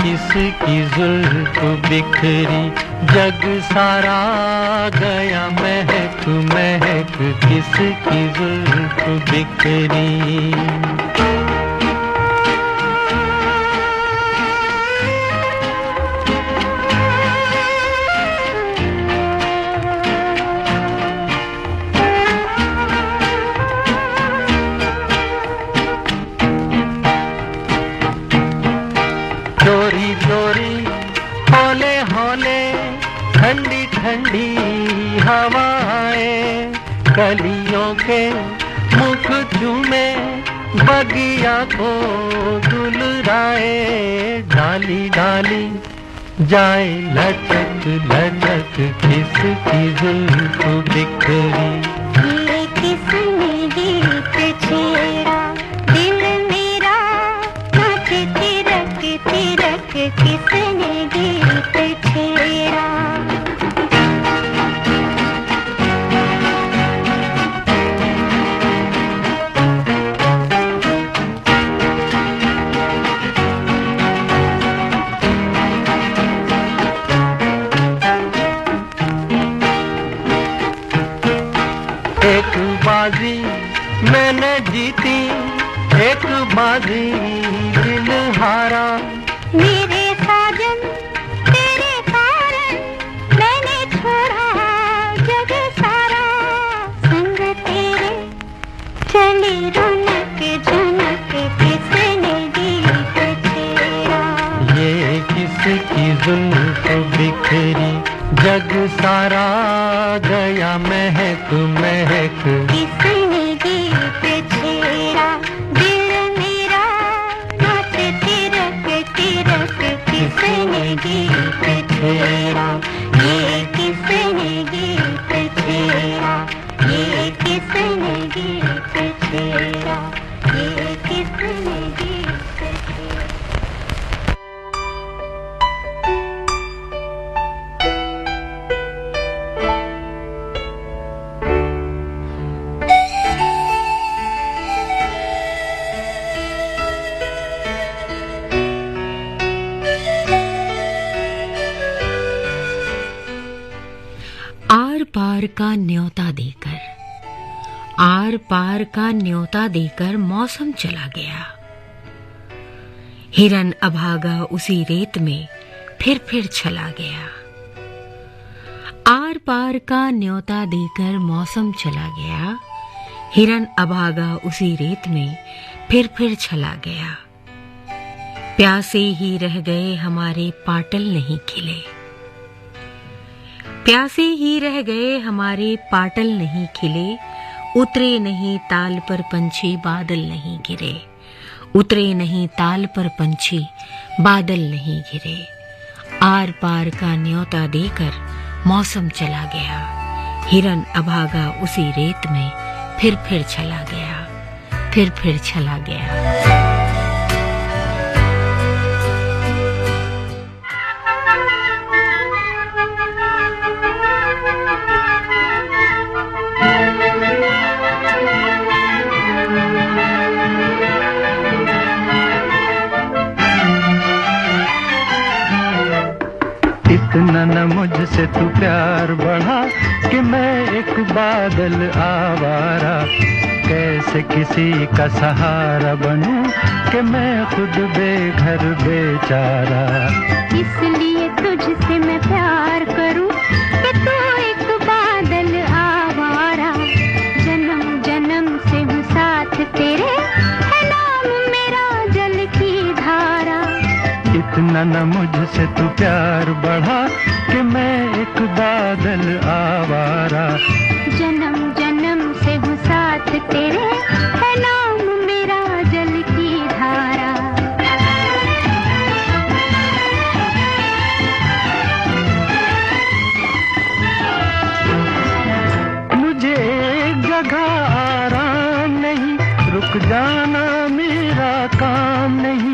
किसकी जुल्फ बिखरी, जग सारा गया महक महक, किसकी जुल्फ बिखरी। चोरी चोरी हौले हौले ठंडी ठंडी हवाएं, कलियों के मुख चूमे बगिया को दुलराए, डाली डाली जाए लटक लटक, किसकी जुल्फ बिखरी। ये किसने गीत छेड़ा, दिल मेरा नाचे तिरक तिरक, किसने गीत छेड़ा। एक बाजी मैंने जीती, एक बाजी दिल हारा, मेरे साजन तेरे कारण मैंने छोड़ा जग सारा, संग तेरे चली रौनक झनक, किसने गीत छेड़ा। ये किसकी जुल्फ बिखरी, जग सारा गया महक महक, किसने गीत छेड़ा, दिल मेरा नाचे तिरक तिरक, किसने गीत छेड़ा। ये किसने गीत छेड़ा, ये किसने गीत छेड़ा, ये किसने गीत छेड़ा। आर पार का न्योता देकर, आर पार का न्योता देकर मौसम चला गया। हिरन अभागा उसी रेत में फिर चला गया। आर पार का न्योता देकर मौसम चला गया, हिरन अभागा उसी रेत में फिर चला गया। प्यासे ही रह गए हमारे पाटल नहीं खिले, प्यासे ही रह गए हमारे पाटल नहीं खिले, उतरे नहीं ताल पर पंछी बादल नहीं गिरे, उतरे नहीं ताल पर पंछी बादल नहीं गिरे। आर पार का न्योता देकर मौसम चला गया, हिरन अभागा उसी रेत में फिर चला गया, फिर चला गया। इतना न मुझसे तू प्यार बढ़ा कि मैं एक बादल आवारा, कैसे किसी का सहारा बनूं कि मैं खुद बेघर बेचारा। इसलिए तुझसे मैं प्यार करूं कि तू एक बादल आवारा, जन्म जन्म से हूँ साथ तेरे, है नाम मेरा जल की धारा। इतना न मुझसे तू प्यार बढ़ा कि मैं एक बादल आवारा, जन्म जन्म से हूँ साथ तेरे, है नाम मेरा जल की धारा। मुझे एक जगह आराम नहीं, रुक जाना मेरा काम नहीं।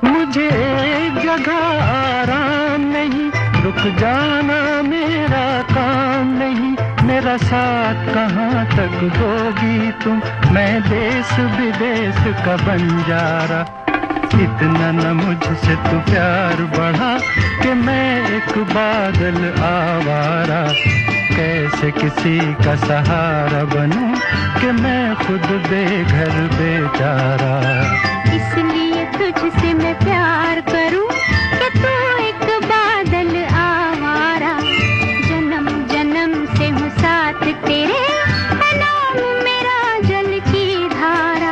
मुझे एक जगह आराम नहीं, रुक जाना मेरा काम नहीं। मेरा साथ कहाँ तक दोगी तुम, मैं देश विदेश का बंजारा। इतना न मुझसे तू प्यार बढ़ा कि मैं एक बादल आवारा। कैसे किसी का सहारा बनूं कि मैं खुद बेघर बेचारा। इसलिए तुझसे मैं प्यार करूं कि तू एक बादल आवारा। जन्म जन्म से हूँ साथ तेरे, है नाम मेरा जल की धारा।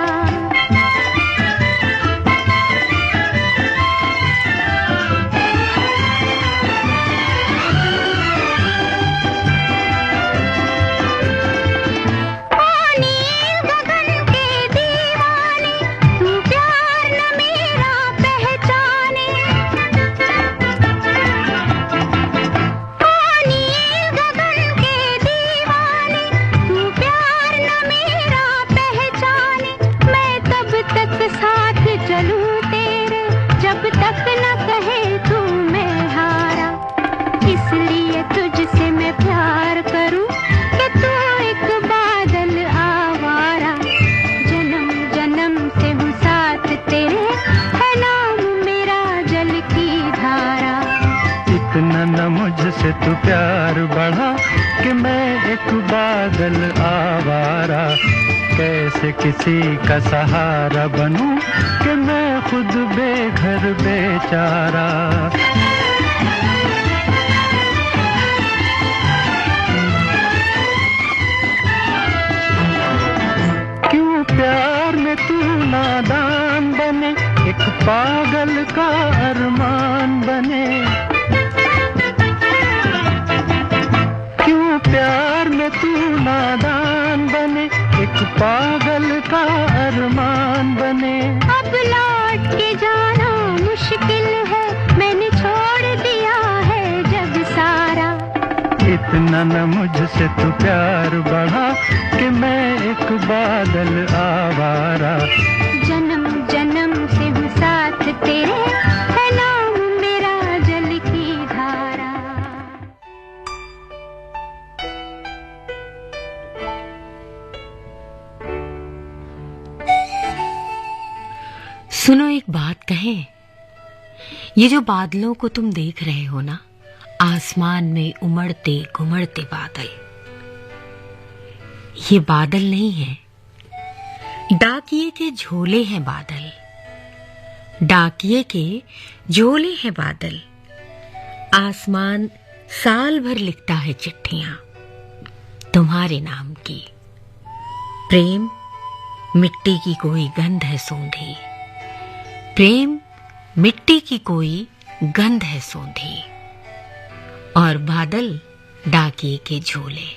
मुझसे तू प्यार बढ़ा कि मैं एक बादल आवारा। कैसे किसी का सहारा बनूं कि मैं खुद बेघर बेचारा। क्यों प्यार में तू नादान बने, एक पागल का अरमान बने। प्यार में तू नादान बने, एक पागल का अरमान बने। अब लौट के जाना मुश्किल है, मैंने छोड़ दिया है जग सारा। इतना न मुझसे तू प्यार बढ़ा कि मैं एक बादल आवारा। जन्म जन्म से हूँ साथ तेरे, है नाम मेरा जल की धारा। सुनो एक बात कहें, ये जो बादलों को तुम देख रहे हो ना, आसमान में उमड़ते घुमड़ते बादल, ये बादल नहीं है, डाकिये के झोले हैं बादल। डाकिये के झोले हैं बादल। आसमान साल भर लिखता है चिट्ठियां तुम्हारे नाम की। प्रेम मिट्टी की कोई गंध है सूंधी, प्रेम मिट्टी की कोई गंध है सूंधी, और बादल डाकिये के झोले।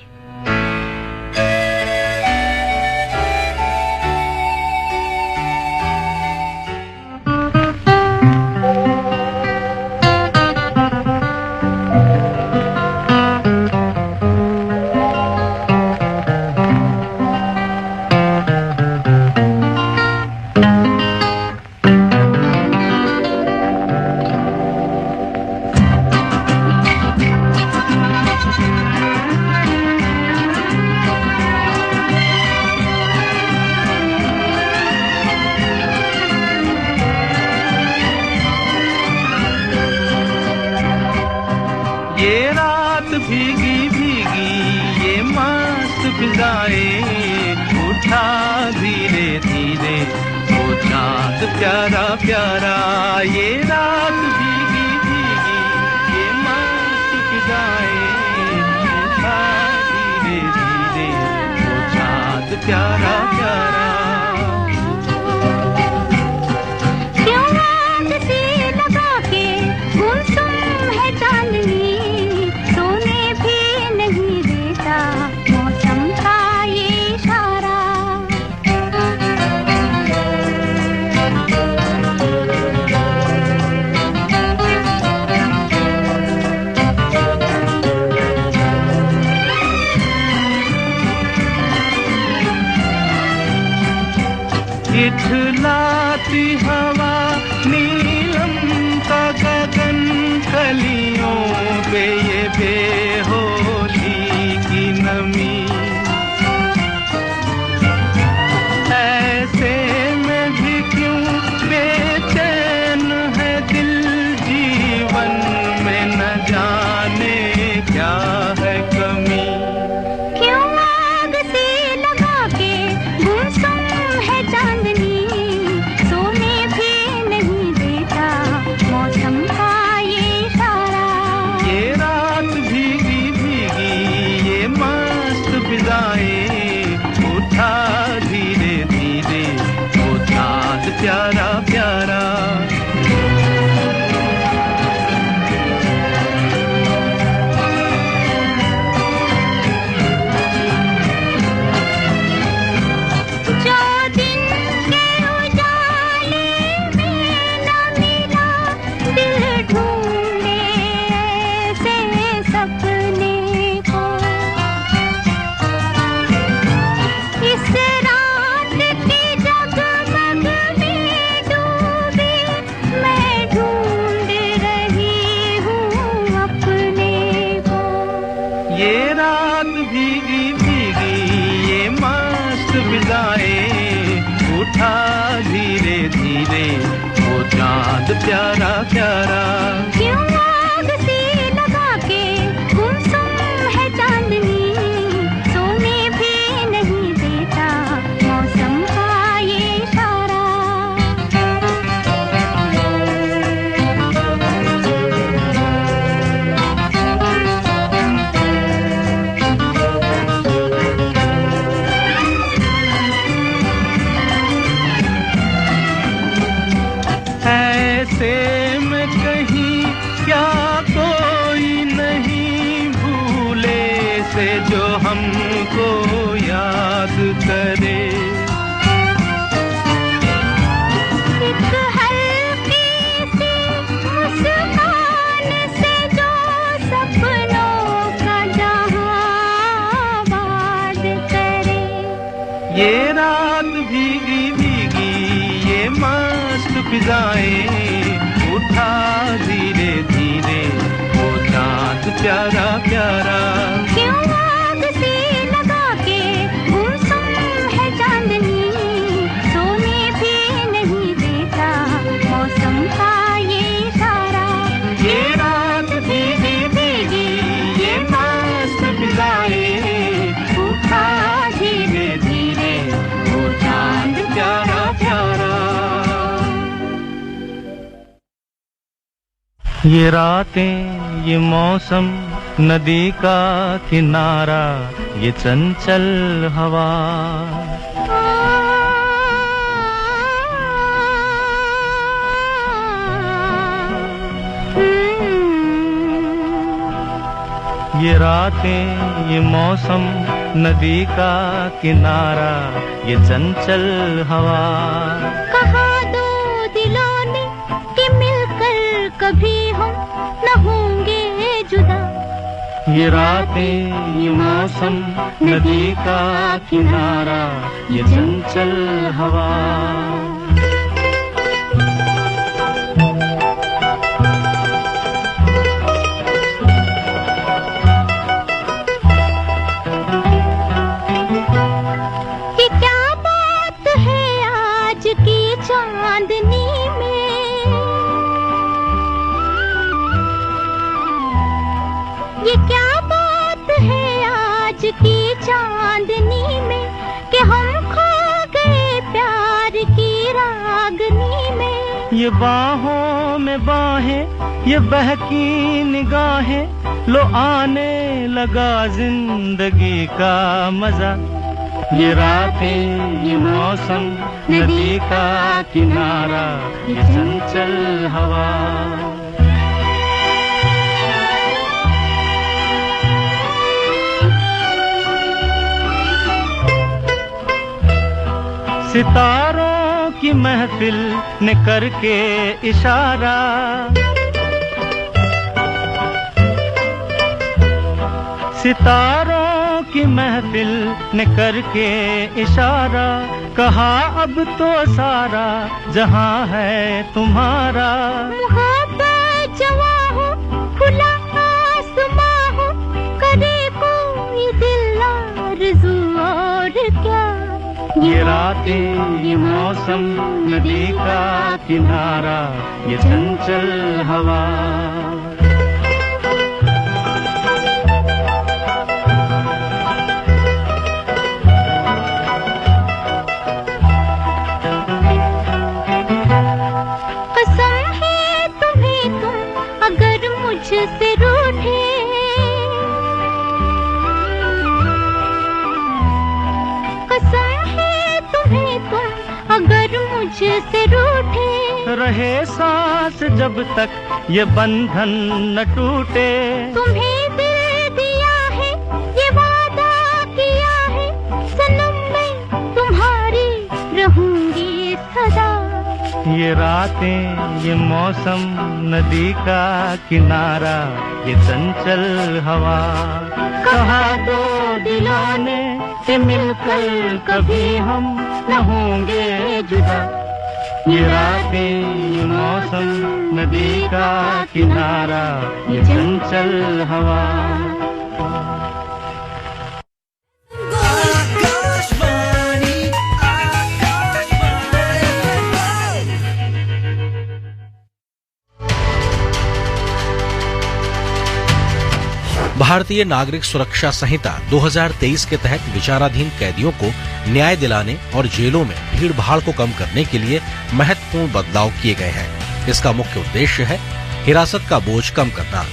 ये रात भीगी भीगी ये मस्त फिजाएं, उठा धीरे धीरे वो चांद प्यारा प्यारा। ये रात भीगी भीगी ये मस्त फिजाएं, उठा धीरे धीरे वो चांद प्यारा प्यारा। इठलाती हवा नीलम का गगन, कलियों पे ये बेहोशी की नमी। प्यारा प्यारा। क्यों आग सी लगा के गुमसुम है चांदनी, सोने भी नहीं देता मौसम का ये इशारा। ऐसे में कहीं क्या कोई नहीं भूले से जो हमको याद करे। एक हल्की सी मुस्कान से जो सपनों का जहां आबाद करे। ये रात भीगी भीगी ये मस्त फिजाएं, उठा धीरे धीरे वो चांद प्यारा प्यारा। क्यों आग सी लगा के गुमसुम है चांदनी, सोने भी नहीं देता मौसम का ये इशारा। ये रात भीगी भीगी ये मस्त फिजाएं, उठा धीरे धीरे वो चांद प्यारा प्यारा। ये रातें ये मौसम नदी का किनारा, ये चंचल हवा। ये रातें ये मौसम नदी का किनारा, ये चंचल हवा। कहा दो दिलों ने कि मिलकर कभी हम न होंगे जुदा। ये रातें ये मौसम नदी का किनारा, ये चंचल हवा। ये क्या बात है आज की चांदनी में, ये क्या बात है आज की चांदनी में, कि हम खो गए प्यार की रागनी में। ये बाहों में बाहें ये बहकी निगाहें, लो आने लगा जिंदगी का मजा। ये रातें ये मौसम नदी का किनारा, ये चंचल हवा। सितारों की महफिल ने करके इशारा, सितारों की महफिल ने करके इशारा, कहा अब तो सारा जहां है तुम्हारा। मोहब्बत जवां हो खुला आसमां हो, करे कोई दिल आरज़ू और क्या। ये रातें ये मौसम नदी का किनारा, ये चंचल हवा। कसम है तुम्हें तुम अगर मुझसे रूठे, कसम है तुम्हें तुम अगर मुझसे रूठे। रहे सांस जब तक ये बंधन न टूटे, तुम्हें दिल दिया है ये वादा किया है, सनम मैं तुम्हारी रहूंगी सदा। ये रातें ये मौसम नदी का किनारा, ये चंचल हवा। कहा दो दिलों ने कि मिलकर कभी हम न होंगे जुदा। ये रातें ये मौसम नदी का किनारा, ये चंचल हवा। भारतीय नागरिक सुरक्षा संहिता 2023 के तहत विचाराधीन कैदियों को न्याय दिलाने और जेलों में भीड़ भाड़ को कम करने के लिए महत्वपूर्ण बदलाव किए गए हैं। इसका मुख्य उद्देश्य है हिरासत का बोझ कम करना,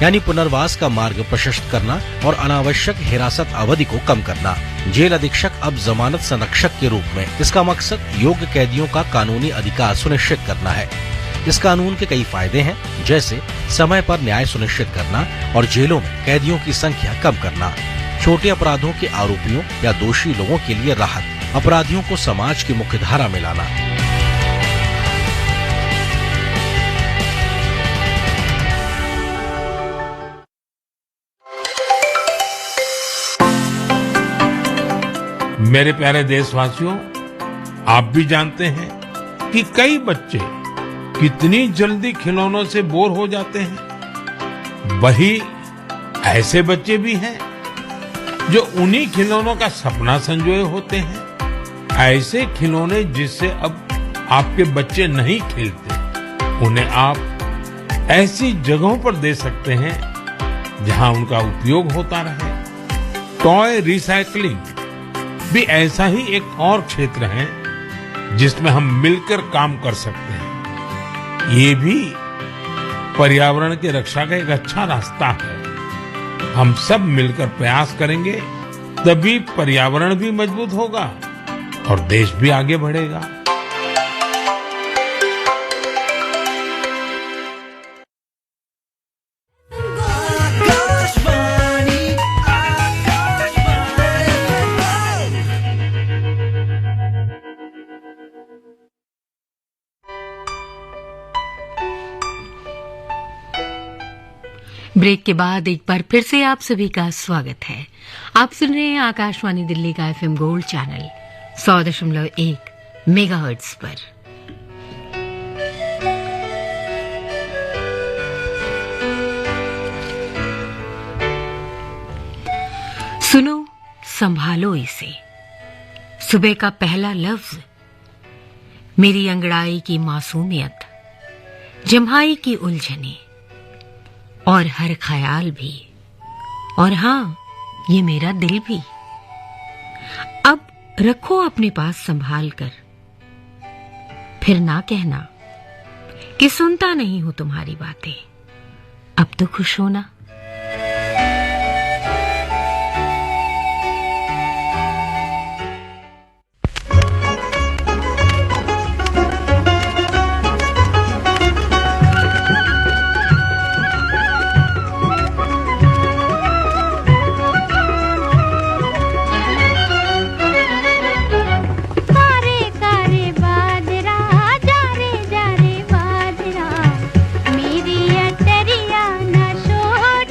यानी पुनर्वास का मार्ग प्रशस्त करना और अनावश्यक हिरासत अवधि को कम करना। जेल अधीक्षक अब जमानत संरक्षक के रूप में। इसका मकसद योग्य कैदियों का कानूनी अधिकार सुनिश्चित करना है। इस कानून के कई फायदे हैं, जैसे समय पर न्याय सुनिश्चित करना और जेलों में कैदियों की संख्या कम करना, छोटे अपराधों के आरोपियों या दोषी लोगों के लिए राहत, अपराधियों को समाज की मुख्य धारा में लाना। मेरे प्यारे देशवासियों, आप भी जानते हैं कि कई बच्चे कितनी जल्दी खिलौनों से बोर हो जाते हैं। वही ऐसे बच्चे भी हैं जो उन्हीं खिलौनों का सपना संजोए होते हैं। ऐसे खिलौने जिससे अब आपके बच्चे नहीं खेलते, उन्हें आप ऐसी जगहों पर दे सकते हैं जहां उनका उपयोग होता रहे। टॉय रिसाइकलिंग भी ऐसा ही एक और क्षेत्र है जिसमें हम मिलकर काम कर सकते हैं। ये भी पर्यावरण की रक्षा का एक अच्छा रास्ता है। हम सब मिलकर प्रयास करेंगे तभी पर्यावरण भी मजबूत होगा और देश भी आगे बढ़ेगा। ब्रेक के बाद एक बार फिर से आप सभी का स्वागत है। आप सुन रहे हैं आकाशवाणी दिल्ली का FM गोल्ड चैनल 100.1 मेगाहर्ट्ज पर। सुनो संभालो इसे, सुबह का पहला लफ्ज, मेरी अंगड़ाई की मासूमियत, जम्हाई की उलझने और हर ख्याल भी, और हाँ, ये मेरा दिल भी। अब रखो अपने पास संभाल कर, फिर ना कहना कि सुनता नहीं हूं तुम्हारी बातें। अब तो खुश होना। जा रे बादरा, मेरी अटरिया न छोड़।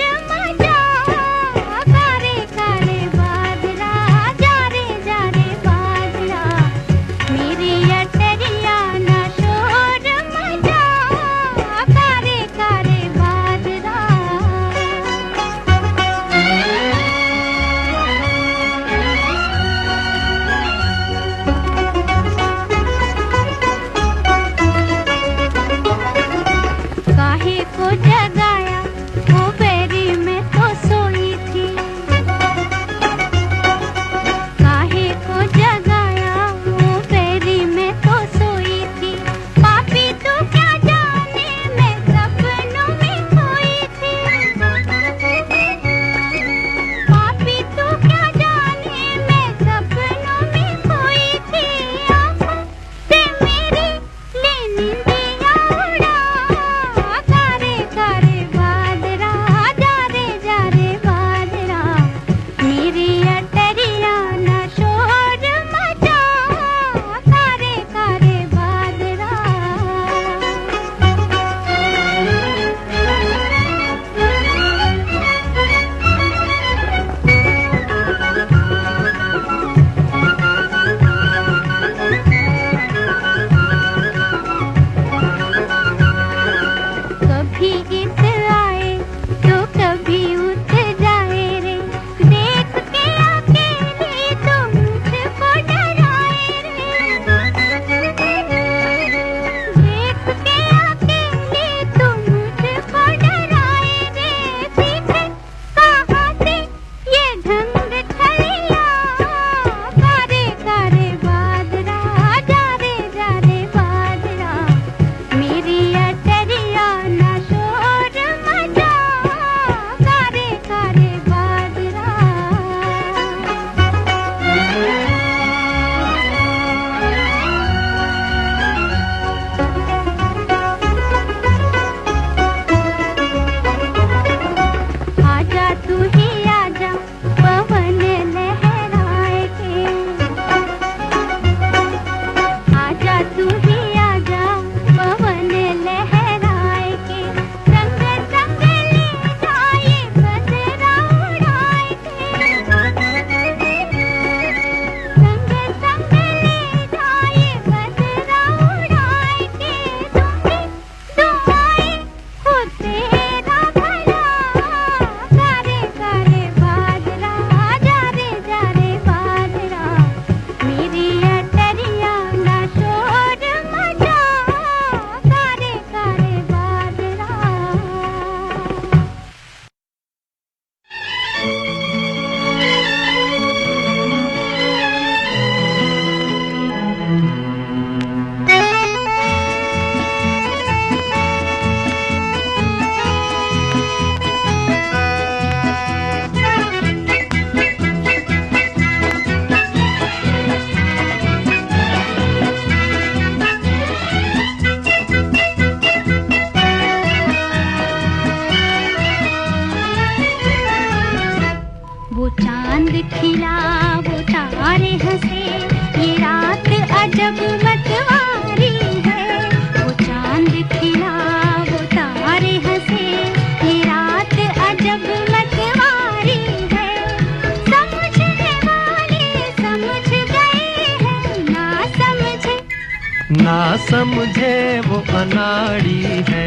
ना समझे वो अनाड़ी है।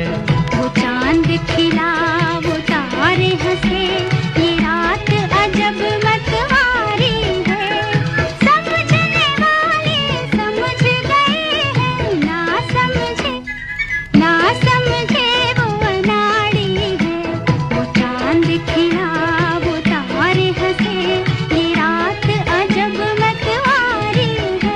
वो चांद खिला वो तारे हंसे, ये रात अजब मतवारी है। समझने वाले समझ गए हैं, ना समझे वो अनाड़ी है। वो चांद खिला वो तारे हंसे, ये रात अजब मतवारी है।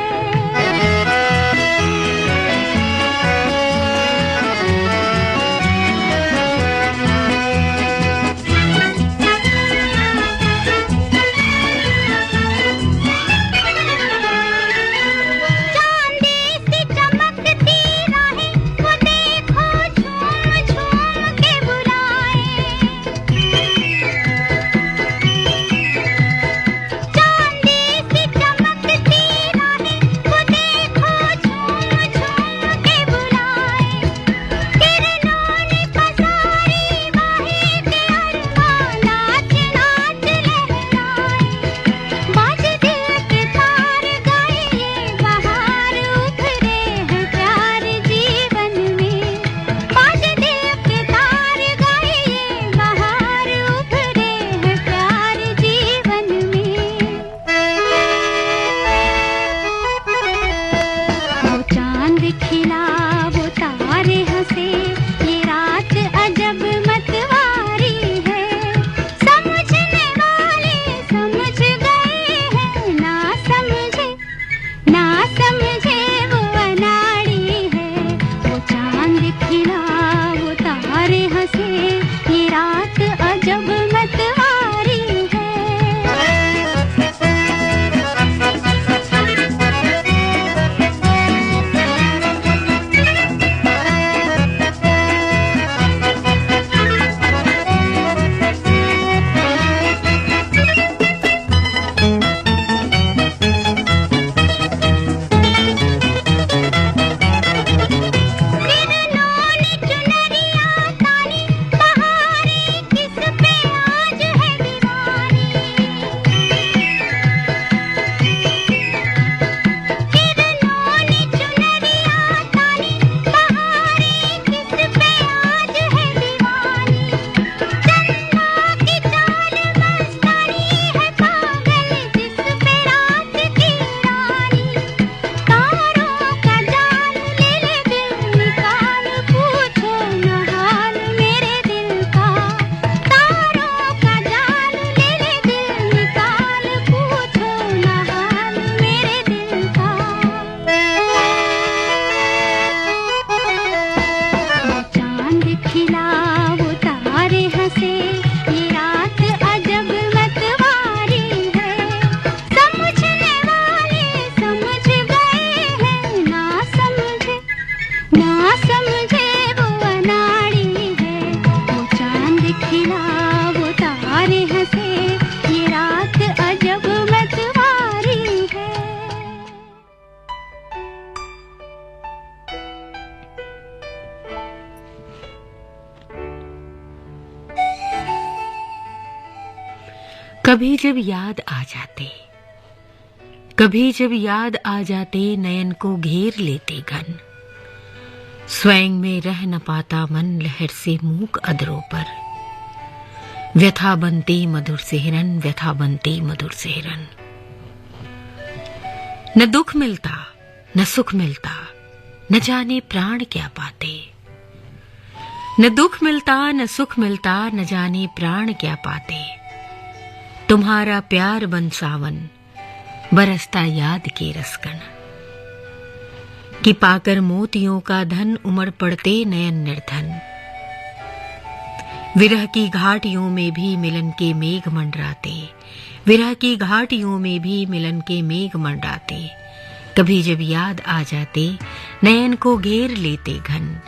कभी जब याद आ जाते, कभी जब याद आ जाते, नयन को घेर लेते घन। स्वयं में रह न पाता मन, लहर से मूक अधरों पर। व्यथा बनती मधुर सिहरन, व्यथा बनती मधुर सिहरन। न दुख मिलता न सुख मिलता, न जाने प्राण क्या पाते। न दुख मिलता न सुख मिलता, न जाने प्राण क्या पाते। तुम्हारा प्यार बन सावन, बरसता याद के रसकण। कि पाकर मोतियों का धन, उमड़ पड़ते नयन निर्धन। विरह की घाटियों में भी मिलन के मेघ मंडराते, विरह की घाटियों में भी मिलन के मेघ मंडराते। कभी जब याद आ जाते, नयन को घेर लेते घन।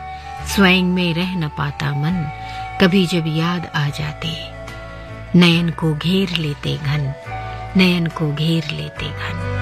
स्वयं में रह न पाता मन, कभी जब याद आ जाते, नयन को घेर लेते घन, नयन को घेर लेते घन।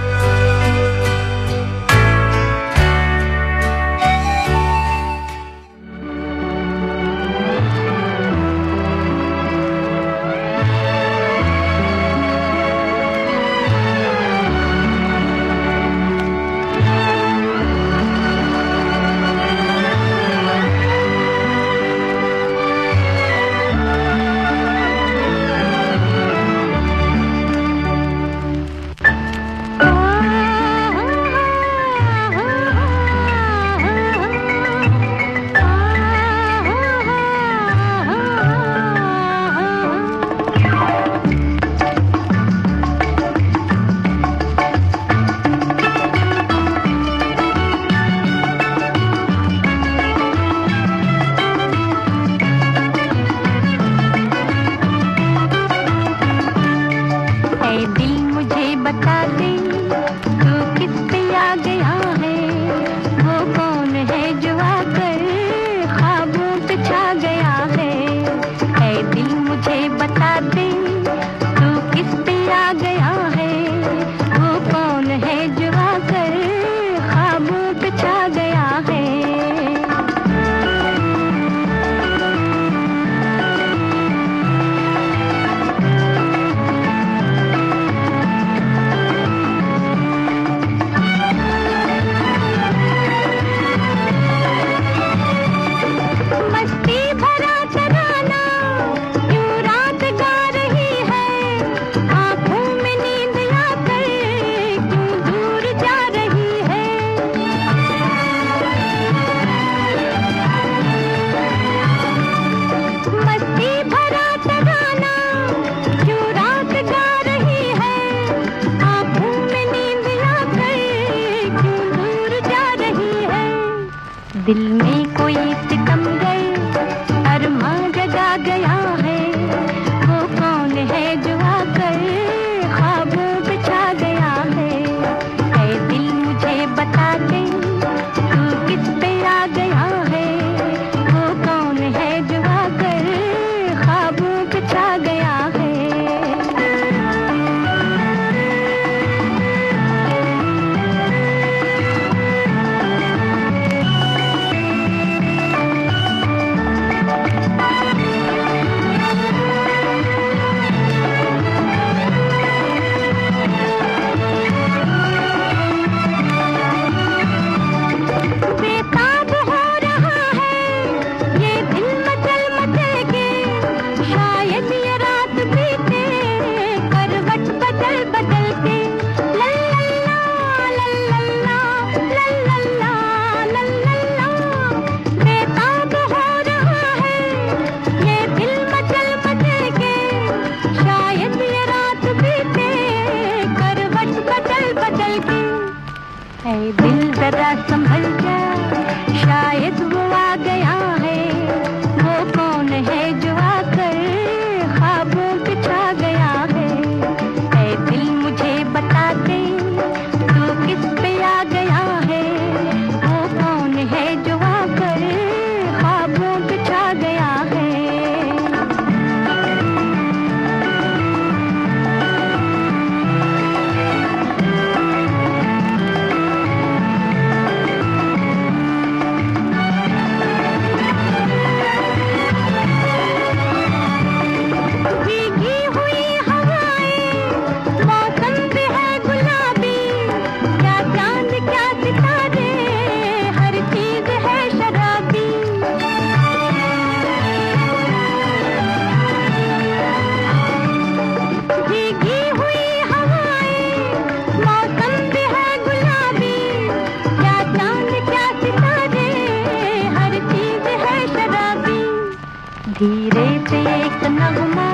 धीरे से एक नगमा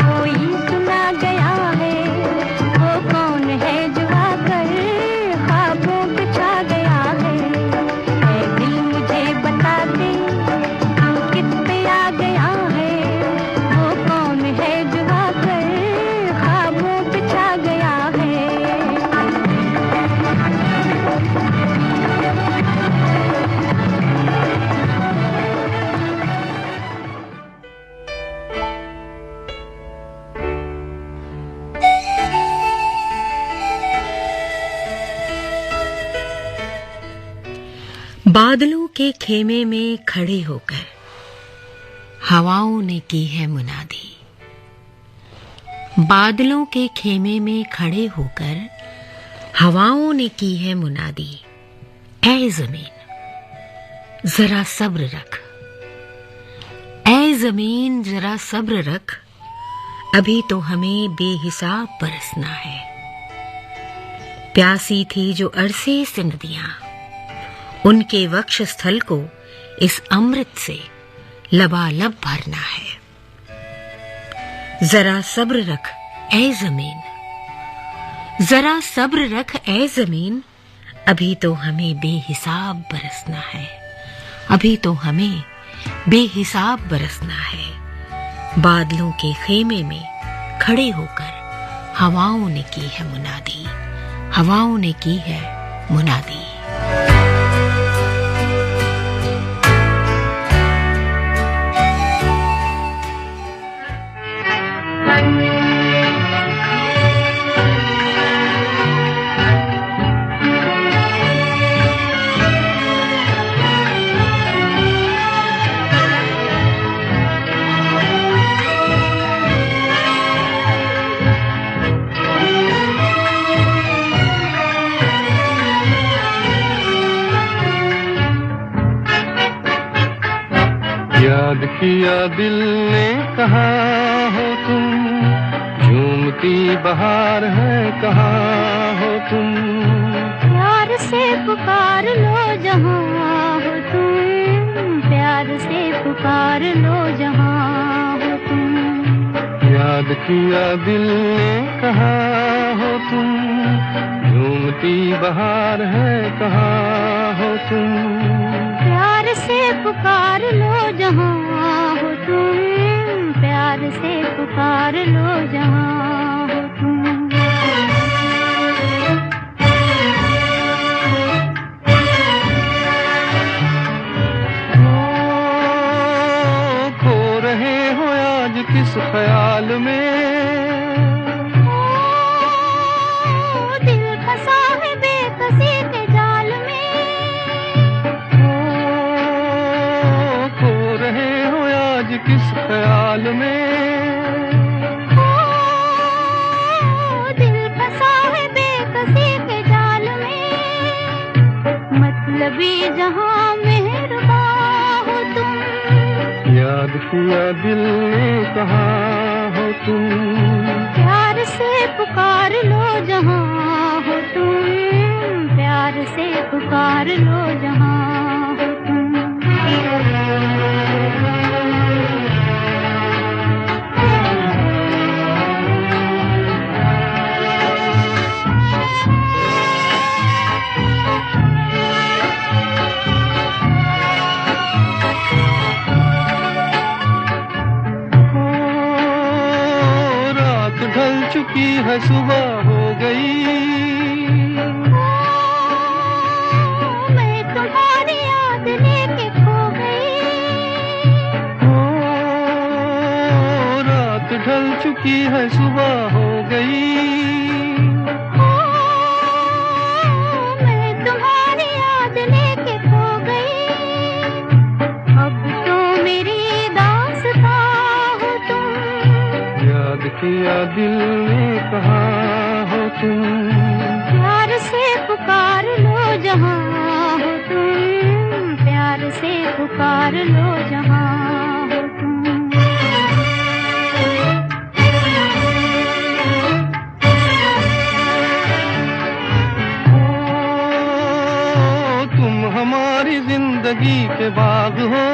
कोई सुना गया है, वो कौन है जो आकर ख्वाबों पे छा गया है। ऐ दिल मुझे बता दे तू किस पे आ गया है, वो कौन है जो आकर ख्वाबों पे छा गया है। बादलों के खेमे में खड़े होकर हवाओं ने की है मुनादी। बादलों के खेमे में खड़े होकर हवाओं ने की है मुनादी। ऐ जमीन जरा सब्र रख, ऐ जमीन जरा सब्र रख, अभी तो हमें बेहिसाब बरसना है। प्यासी थी जो अरसे से नदियां, उनके वक्ष स्थल को इस अमृत से लबालब भरना है। जरा सब्र रख ऐ जमीन, जरा सब्र रख ऐ जमीन, अभी तो हमें बेहिसाब बरसना है, अभी तो हमें बेहिसाब बरसना है। बादलों के खेमे में खड़े होकर हवाओं ने की है मुनादी, हवाओं ने की है मुनादी। याद किया दिल ने कहाँ हो तुम, झूमती बहार है कहाँ हो तुम। प्यार से पुकार लो जहाँ हो तुम, प्यार से पुकार लो जहाँ हो तुम। याद किया दिल ने कहाँ हो तुम, झूमती बहार है कहाँ हो तुम। प्यार से पुकार लो जहाँ हो तुम, प्यार से पुकार लो जहाँ हो तुम। खो रहे हो आज किस ख्याल में, दिल फंसा है बेकसी के जाल में। किस ख्याल में, दिल फंसा है बेकसी के जाल में। मतलबी जहां मेहरबान हो तुम, याद किया दिल ने कहाँ हो तुम। प्यार से पुकार लो जहां हो तुम, प्यार से पुकार लो जहां हो तुम। ढल चुकी है सुबह हो गई, मैं तुम्हारी याद लेके खो गई। रात ढल चुकी है सुबह हो गई, मैं तुम्हारी याद लेके खो गई। अब तो मेरी दास्तां हो तुम, याद किया दिल ने कहाँ हो तुम। प्यार से पुकार लो जहाँ हो तुम, प्यार से पुकार लो जहाँ हो तुम। तुम हमारी जिंदगी के बाग हो,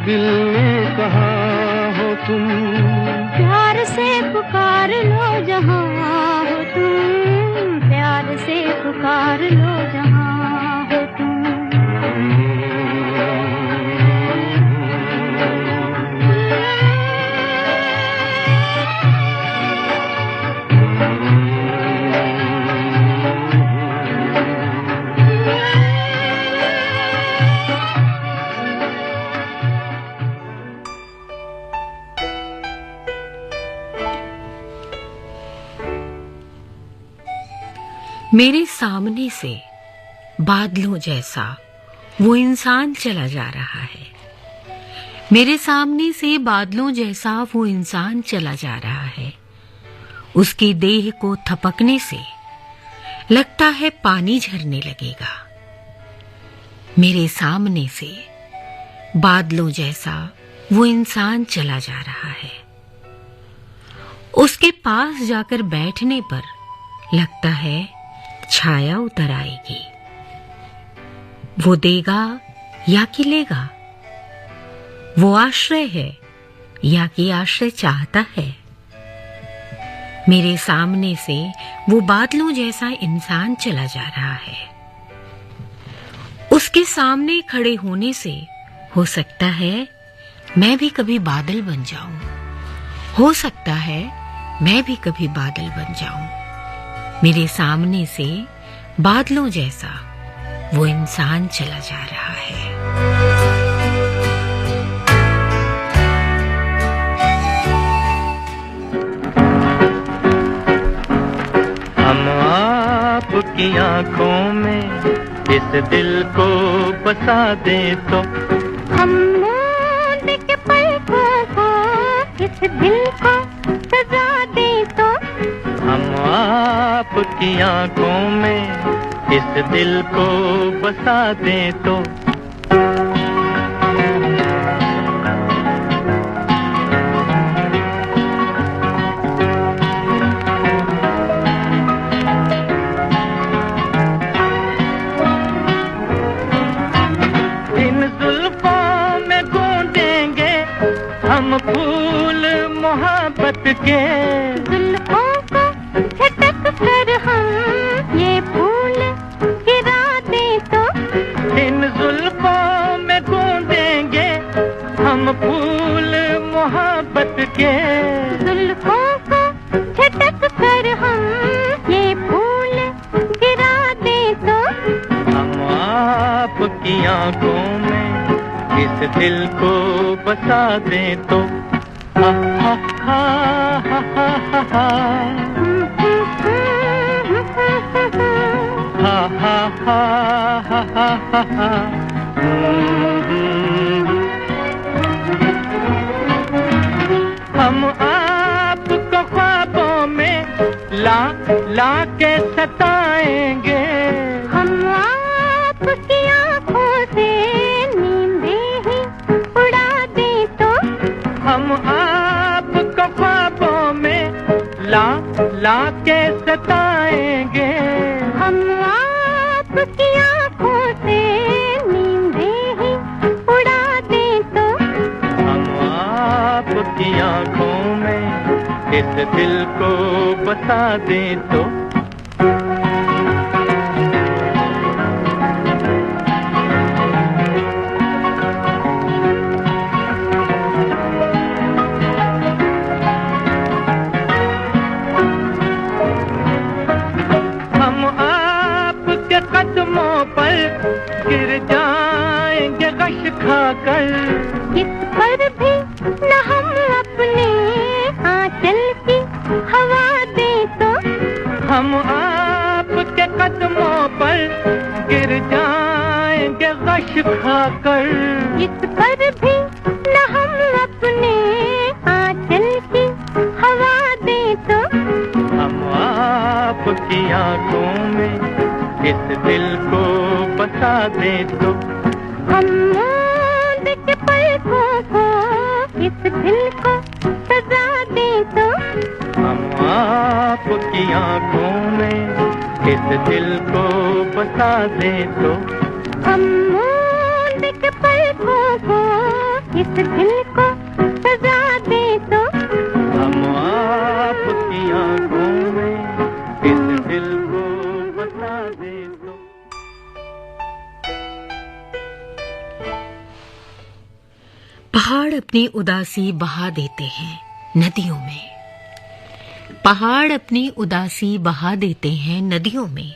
दिल में कहाँ हो तुम, प्यार से पुकार लो जहाँ हो तुम, प्यार से पुकार लो जहाँ हो तुम। मेरे सामने से बादलों जैसा वो इंसान चला जा रहा है, मेरे सामने से बादलों जैसा वो इंसान चला जा रहा है। उसकी देह को थपकने से लगता है पानी झरने लगेगा। मेरे सामने से बादलों जैसा वो इंसान चला जा रहा है। उसके पास जाकर बैठने पर लगता है छाया उतर आएगी। वो देगा या कि लेगा, वो आश्रय है या कि आश्रय चाहता है। मेरे सामने से वो बादलों जैसा इंसान चला जा रहा है। उसके सामने खड़े होने से हो सकता है मैं भी कभी बादल बन जाऊं, हो सकता है मैं भी कभी बादल बन जाऊं। मेरे सामने से बादलों जैसा वो इंसान चला जा रहा है। हम आपकी आंखों में इस दिल को बसा दे तो, हम मूंद के पलकों को इस दिल को सजा दे तो, हम आपकी आंखों में इस दिल को बसा दे तो। इन जुल्फों में गूंजेंगे हम फूल मोहब्बत के, जुल्फों को झटक कर हम ये फूल गिरा दे तो, इन जुल्फों में गूंजेंगे हम फूल मोहब्बत के, जुल्फों को झटक कर हम ये फूल गिरा दे तो, हम आपकी आंखों में इस दिल को बसा दे तो। हा हा हा हा हा हा हा हा हा हा हा। हम आपको ख्वाबों में ला ला के सताएंगे, हम आपकी आँखों से नींदें ही उड़ा दे तो, हम आपको ख्वाबों में ला ला के सताएंगे, हम आपकी आँखों से नींदें ही उड़ा दे तो, हम आपकी आंखों में इस दिल को बसा दे तो। हम आपके कदमों पर गिर जाएंगे गश खाकर, इस पर भी न हम अपने आंचल की हवा दे तो, हम आपके कदमों पर गिर जाएंगे गश खाकर, इस पर भी न हम अपने आंचल की हवा दे तो, हम आपकी आंखों में इस दिल को बसा दे तो। हम मूंद के पलकों को इस दिल को सजा दे तो, हम आपकी आंखों में इस दिल को बसा दे तो। हम मूंद के पलकों को इस दिल को सजा दे तो हम आपकी आंखों में इस दिल को बता दे तो। पहाड़ अपनी उदासी बहा देते हैं नदियों में, पहाड़ अपनी उदासी बहा देते हैं नदियों में,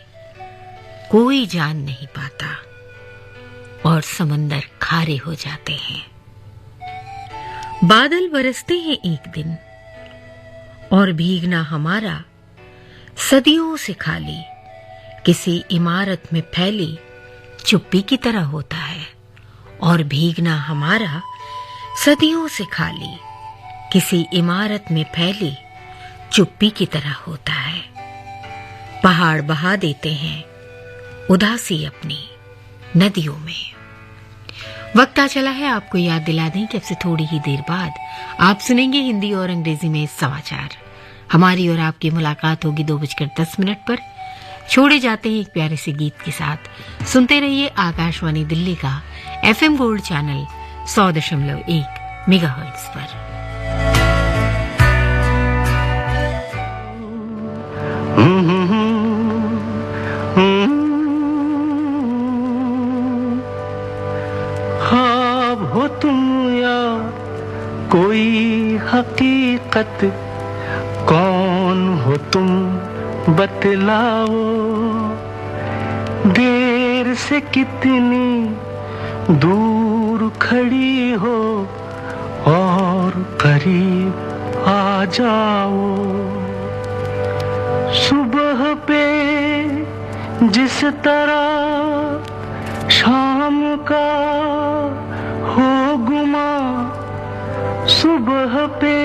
कोई जान नहीं पाता और समंदर खारे हो जाते हैं। बादल बरसते हैं एक दिन और भीगना हमारा सदियों से खाली किसी इमारत में फैली चुप्पी की तरह होता है, और भीगना हमारा सदियों से खाली किसी इमारत में फैली चुप्पी की तरह होता है। पहाड़ बहा देते हैं उदासी अपनी नदियों में। वक्त आ चला है आपको याद दिला दें कि अब से थोड़ी ही देर बाद आप सुनेंगे हिंदी और अंग्रेजी में समाचार। हमारी और आपकी मुलाकात होगी 2:10 पर। छोड़े जाते हैं एक प्यारे से गीत के साथ। सुनते रहिए आकाशवाणी दिल्ली का FM गोल्ड चैनल 100.1 मेगाहर्ट्ज पर। ख्वाब हो तुम या कोई हकीकत, कौन हो तुम बतलाओ। देर से कितनी दूर खड़ी हो और करीब आ जाओ। सुबह पे जिस तरह शाम का हो गुमा, सुबह पे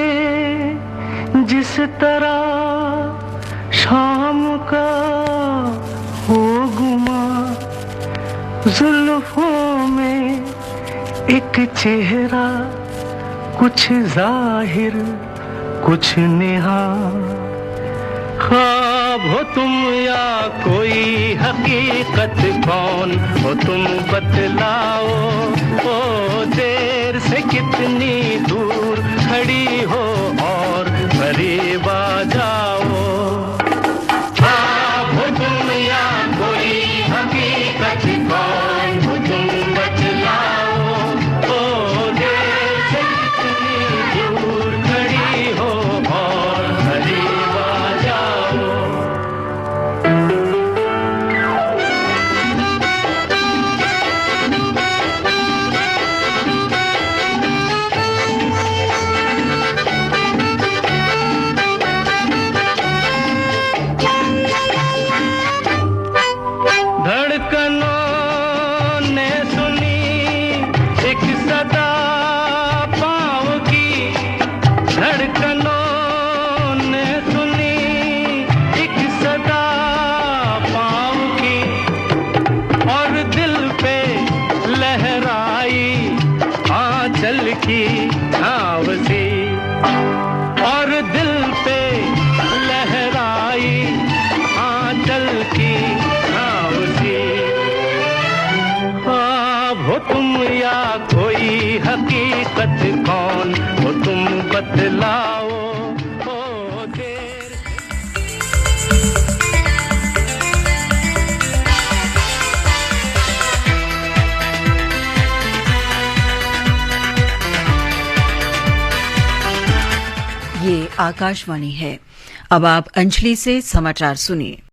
जिस तरह शाम का हो गुमा, जुल्फों में एक चेहरा कुछ जाहिर कुछ नेहा। ख्वाब हो तुम या कोई हकीकत, कौन हो तुम बतलाओ। ओ देर से कितनी दूर खड़ी हो और करीब आ जाओ। ख्वाब हो तुम या कोई हकीकत, कौन हो तुम बतलाओ। ओ देर से कितनी दूर खड़ी हो और करीब आ जाओ। हकीकत कौन हो तुम बतलाओ। ओ देर ये आकाशवाणी है। अब आप अंजलि से समाचार सुनिए।